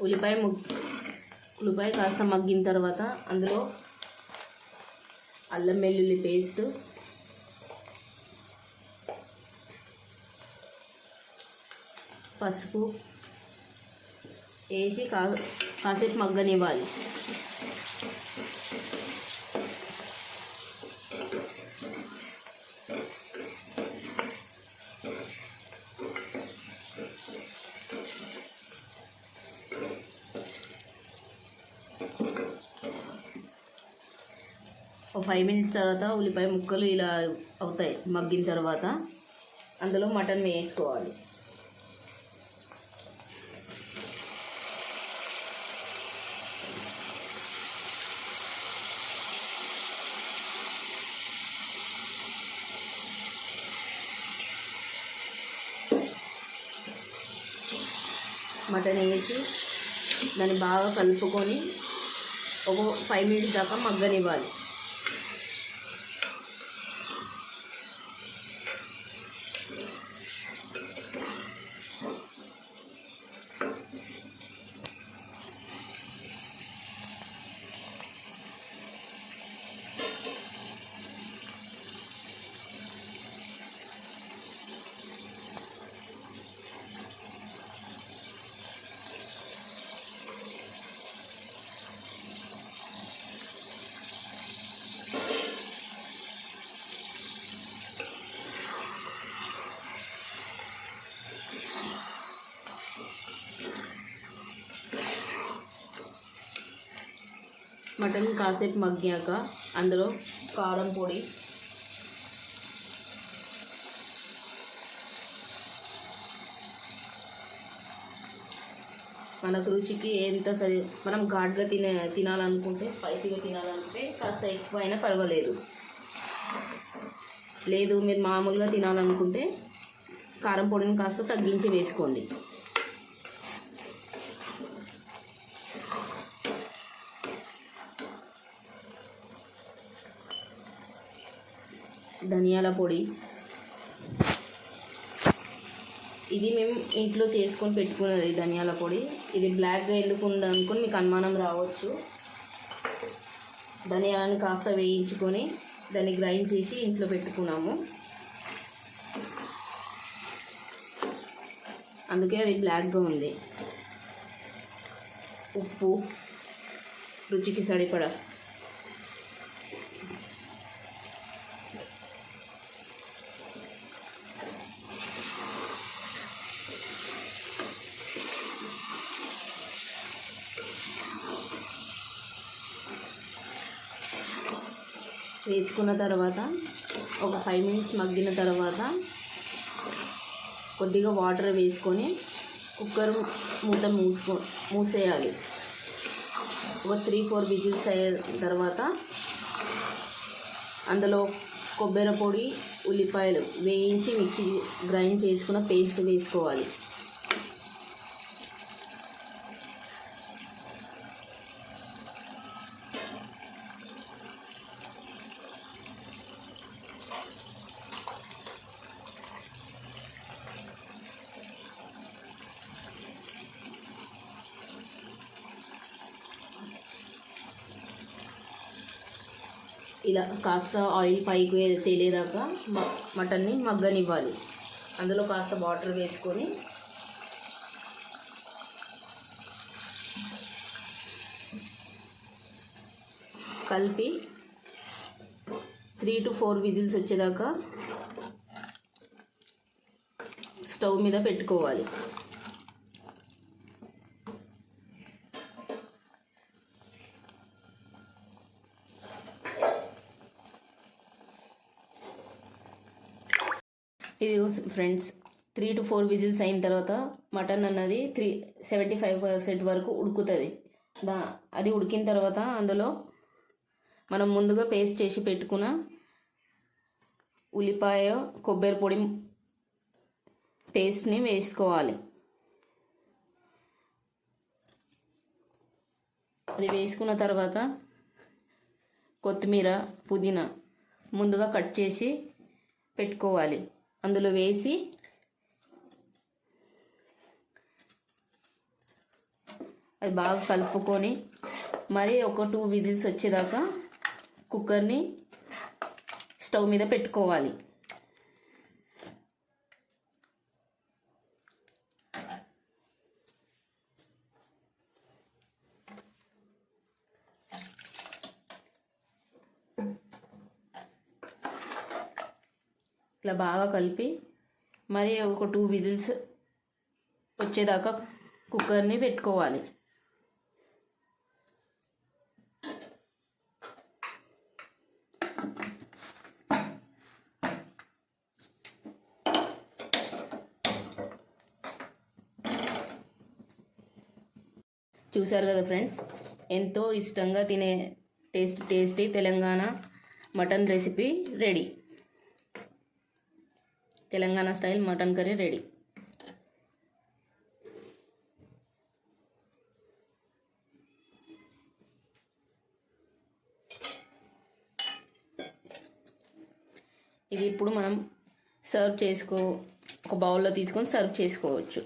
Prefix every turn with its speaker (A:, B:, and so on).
A: ఉల్లిపాయ కాస్త మగ్గిన తర్వాత అందులో అల్లం వెల్లుల్లి పేస్ట్, పసుపు వేసి కాసేపు మగ్గనివ్వాలి. ఒక 5 మినిట్స్ తర్వాత ఉల్లిపాయ ముక్కలు ఇలా అవుతాయి. మగ్గిన తర్వాత అందులో మటన్ వేసుకోవాలి. మటన్ వేసి దాన్ని బాగా కలుపుకొని ఒక 5 మినిట్స్ దాకా మగ్గనివ్వాలి. మటన్ కాసేపు మగ్గాక అందులో కారం పొడి, మనకు రుచికి ఎంత సరి, మనం ఘాట్గా తినాలనుకుంటే, స్పైసీగా తినాలనుకుంటే కాస్త ఎక్కువ అయినా పర్వాలేదు. లేదు మీరు మామూలుగా తినాలనుకుంటే కారం పొడిని కాస్త తగ్గించి వేసుకోండి. ధనియాల పొడి, ఇది మేము ఇంట్లో చేసుకొని పెట్టుకున్నది ధనియాల పొడి. ఇది బ్లాక్గా ఎందుకు ఉందనుకొని మీకు అనుమానం రావచ్చు. ధనియాలను కాస్త వేయించుకొని దాన్ని గ్రైండ్ చేసి ఇంట్లో పెట్టుకున్నాము, అందుకే అది బ్లాక్గా ఉంది. ఉప్పు రుచికి సరిపడా, వేసుకున్న తర్వాత ఒక 5 మినిట్స్ మగ్గిన తర్వాత కొద్దిగా వాటర్ వేసుకొని కుక్కర్ మూత మూసేయాలి. ఒక 3-4 విజిల్స్ అయిన తర్వాత అందులో కొబ్బరి పొడి, ఉల్లిపాయలు వేయించి మిక్సీ గ్రైండ్ చేసుకున్న పేస్ట్ వేసుకోవాలి. ఇలా కాస్త ఆయిల్ పైకి తేలేదాకా మటన్ని మగ్గనివ్వాలి. అందులో కాస్త వాటర్ వేసుకొని కలిపి 3 to 4 విజిల్స్ వచ్చేదాకా స్టవ్ మీద పెట్టుకోవాలి. ఇది ఫ్రెండ్స్ 3 to 4 విజిల్స్ అయిన తర్వాత మటన్ అన్నది 75% వరకు ఉడుకుతుంది. అది ఉడికిన తర్వాత అందులో మనం ముందుగా పేస్ట్ చేసి పెట్టుకున్న ఉల్లిపాయ, కొబ్బరి పొడి పేస్ట్ని వేసుకోవాలి. అది వేసుకున్న తర్వాత కొత్తిమీర, పుదీనా ముందుగా కట్ చేసి పెట్టుకోవాలి. అందులో వేసి అది బాగా కలుపుకొని మరి ఒక 2 విజిల్స్ వచ్చేదాకా కుక్కర్ని స్టవ్ మీద పెట్టుకోవాలి. ఇట్లా బాగా కలిపి మరి ఒక 2 విజిల్స్ వచ్చేదాకా కుక్కర్ని పెట్టుకోవాలి. చూసారు కదా ఫ్రెండ్స్, ఎంతో ఇష్టంగా తినే tasty Telangana mutton recipe ready. Telangana style mutton curry ready. ఇది ఇప్పుడు మనం ఒక బౌల్లో తీసుకొని సర్వ్ చేసుకోవచ్చు.